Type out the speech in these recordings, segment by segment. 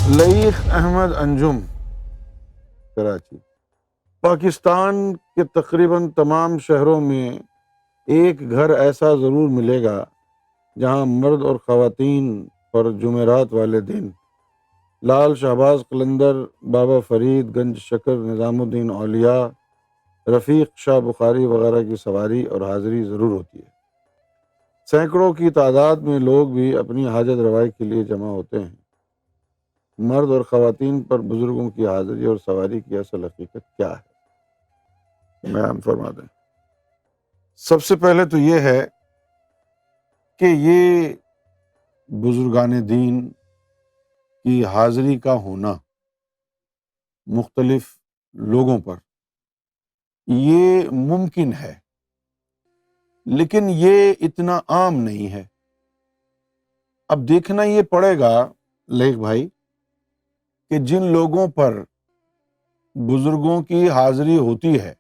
لئیق احمد انجم، کراچی۔ پاکستان کے تقریباً تمام شہروں میں ایک گھر ایسا ضرور ملے گا جہاں مرد اور خواتین پر جمعرات والے دن لال شہباز قلندر، بابا فرید، گنج شکر، نظام الدین اولیاء، رفیق شاہ بخاری وغیرہ کی سواری اور حاضری ضرور ہوتی ہے۔ سینکڑوں کی تعداد میں لوگ بھی اپنی حاجت روائی کے لیے جمع ہوتے ہیں۔ مرد اور خواتین پر بزرگوں کی حاضری اور سواری کی اصل حقیقت کیا ہے، بیان فرما دیں۔ سب سے پہلے تو یہ ہے کہ یہ بزرگان دین کی حاضری کا ہونا مختلف لوگوں پر یہ ممکن ہے، لیکن یہ اتنا عام نہیں ہے۔ اب دیکھنا یہ پڑے گا لیک بھائی کہ جن لوگوں پر بزرگوں کی حاضری ہوتی ہے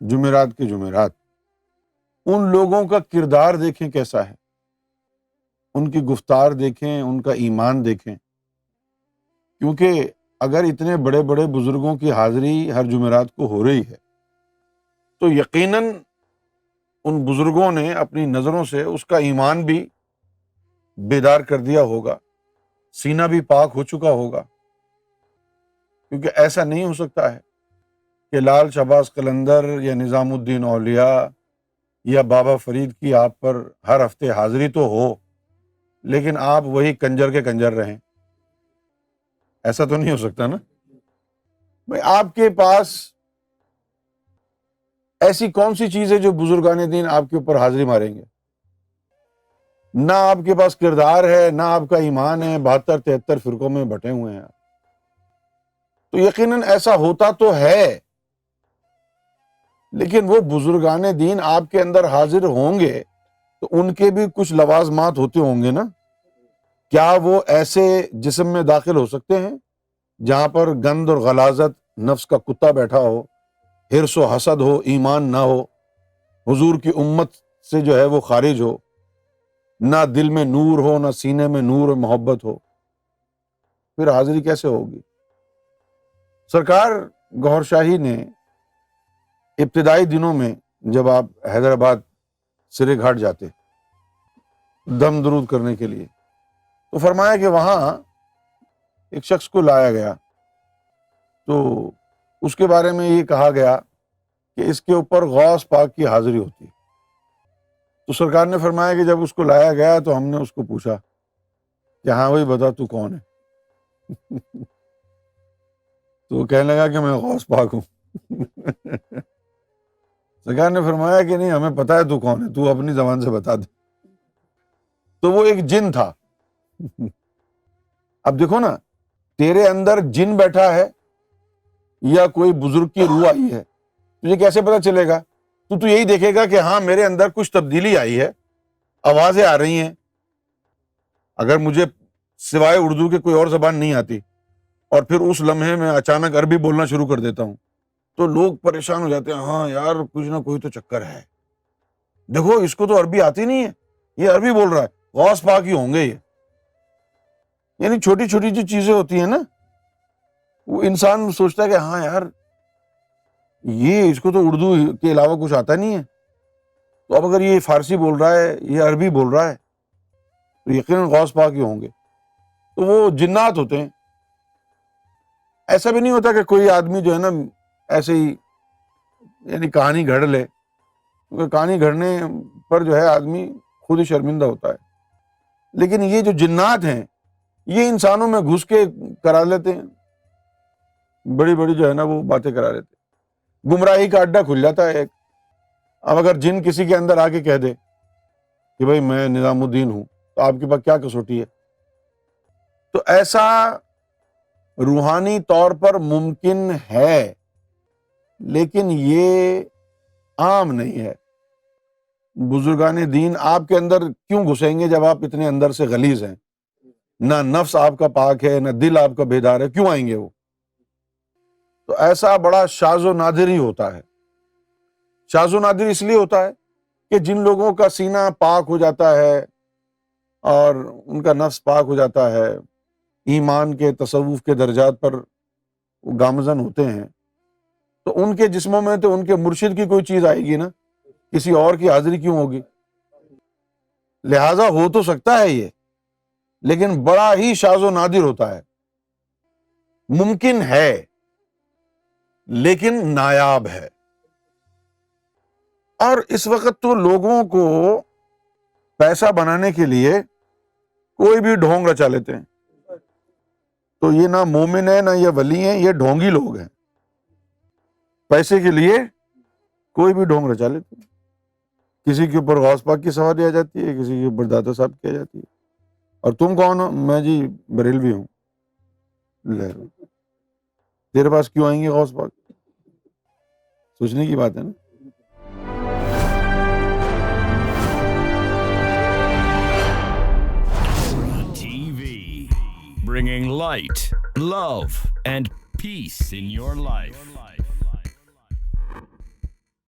جمعرات کے جمعرات، ان لوگوں کا کردار دیکھیں کیسا ہے، ان کی گفتار دیکھیں، ان کا ایمان دیکھیں، کیونکہ اگر اتنے بڑے بڑے بزرگوں کی حاضری ہر جمعرات کو ہو رہی ہے تو یقیناً ان بزرگوں نے اپنی نظروں سے اس کا ایمان بھی بیدار کر دیا ہوگا، سینہ بھی پاک ہو چکا ہوگا، کیونکہ ایسا نہیں ہو سکتا ہے کہ لال شہباز قلندر یا نظام الدین اولیاء یا بابا فرید کی آپ پر ہر ہفتے حاضری تو ہو لیکن آپ وہی کنجر کے کنجر رہیں۔ ایسا تو نہیں ہو سکتا نا بھائی۔ آپ کے پاس ایسی کون سی چیز ہے جو بزرگان دین آپ کے اوپر حاضری ماریں گے؟ نہ آپ کے پاس کردار ہے، نہ آپ کا ایمان ہے، 72-73 فرقوں میں بٹے ہوئے ہیں۔ تو یقیناً ایسا ہوتا تو ہے، لیکن وہ بزرگان دین آپ کے اندر حاضر ہوں گے تو ان کے بھی کچھ لوازمات ہوتے ہوں گے نا۔ کیا وہ ایسے جسم میں داخل ہو سکتے ہیں جہاں پر گند اور غلاظت، نفس کا کتا بیٹھا ہو، حرص و حسد ہو، ایمان نہ ہو، حضور کی امت سے جو ہے وہ خارج ہو، نہ دل میں نور ہو، نہ سینے میں نور و محبت ہو؟ پھر حاضری کیسے ہوگی؟ سرکار گوھر شاہی نے ابتدائی دنوں میں جب آپ حیدرآباد سرے گھاٹ جاتے دم درود کرنے کے لیے تو فرمایا کہ وہاں ایک شخص کو لایا گیا تو اس کے بارے میں یہ کہا گیا کہ اس کے اوپر غوث پاک کی حاضری ہوتی ہے۔ تو سرکار نے فرمایا کہ جب اس کو لایا گیا تو ہم نے اس کو پوچھا کہ ہاں بھائی بتا تو کون ہے؟ تو وہ کہنے لگا کہ میں غوث پاک ہوں۔ سرکار نے فرمایا کہ نہیں، ہمیں پتا ہے تو کون ہے، تو اپنی زبان سے بتا دے۔ تو وہ ایک جن تھا۔ اب دیکھو نا، تیرے اندر جن بیٹھا ہے یا کوئی بزرگ کی روح آئی ہے، تجھے کیسے پتا چلے گا؟ تو یہی دیکھے گا کہ ہاں میرے اندر کچھ تبدیلی آئی ہے، آوازیں آ رہی ہیں۔ اگر مجھے سوائے اردو کے کوئی اور زبان نہیں آتی اور پھر اس لمحے میں اچانک عربی بولنا شروع کر دیتا ہوں تو لوگ پریشان ہو جاتے ہیں، ہاں یار کچھ نہ کوئی تو چکر ہے، دیکھو اس کو تو عربی آتی نہیں ہے، یہ عربی بول رہا ہے، غوث پاک ہی ہوں گے یہ۔ یعنی چھوٹی چھوٹی جو چیزیں ہوتی ہیں نا، وہ انسان سوچتا ہے کہ ہاں یار یہ اس کو تو اردو کے علاوہ کچھ آتا نہیں ہے، تو اب اگر یہ فارسی بول رہا ہے، یہ عربی بول رہا ہے تو یقیناً غوث پاک ہی ہوں گے۔ تو وہ جنات ہوتے ہیں۔ ایسا بھی نہیں ہوتا کہ کوئی آدمی جو ہے نا ایسے ہی یعنی کہانی گھڑ لے، کیونکہ کہانی گھڑنے پر جو ہے آدمی خود ہی شرمندہ ہوتا ہے۔ لیکن یہ جو جنات ہیں یہ انسانوں میں گھس کے کرا لیتے ہیں، بڑی بڑی جو ہے نا وہ باتیں کرا لیتے ہیں، گمراہی کا اڈا کھل جاتا ہے ایک۔ اب اگر جن کسی کے اندر آ کے کہہ دے کہ بھائی میں نظام الدین ہوں تو آپ کے پاس کیا کسوٹی ہے؟ تو ایسا روحانی طور پر ممکن ہے لیکن یہ عام نہیں ہے۔ بزرگان دین آپ کے اندر کیوں گھسیں گے جب آپ اتنے اندر سے غلیظ ہیں؟ نہ نفس آپ کا پاک ہے، نہ دل آپ کا بیدار ہے، کیوں آئیں گے وہ؟ تو ایسا بڑا شاذ و نادر ہی ہوتا ہے۔ شاذ و نادر اس لیے ہوتا ہے کہ جن لوگوں کا سینہ پاک ہو جاتا ہے اور ان کا نفس پاک ہو جاتا ہے ایمان کے تصوف کے درجات پر وہ گامزن ہوتے ہیں، تو ان کے جسموں میں تو ان کے مرشد کی کوئی چیز آئے گی نا، کسی اور کی حاضری کیوں ہوگی؟ لہذا ہو تو سکتا ہے یہ، لیکن بڑا ہی شاذ و نادر ہوتا ہے، ممکن ہے لیکن نایاب ہے۔ اور اس وقت تو لوگوں کو پیسہ بنانے کے لیے کوئی بھی ڈھونگ رچا لیتے ہیں، تو یہ نہ مومن ہے نہ یہ ولی ہیں، یہ ڈھونگی لوگ ہیں، پیسے کے لیے کوئی بھی ڈھونگ رچا لیتے ہیں۔ کسی کے اوپر غوث پاک کی سواری آ جاتی ہے، کسی کے اوپر داتا صاحب کی آ جاتی ہے، اور تم کون ہو؟ میں جی بریلوی ہوں۔ لے تیرے پاس کیوں آئیں گے غوث پاک؟ سوچنے کی بات ہے نا۔ TV, bringing light, love, and peace in your life.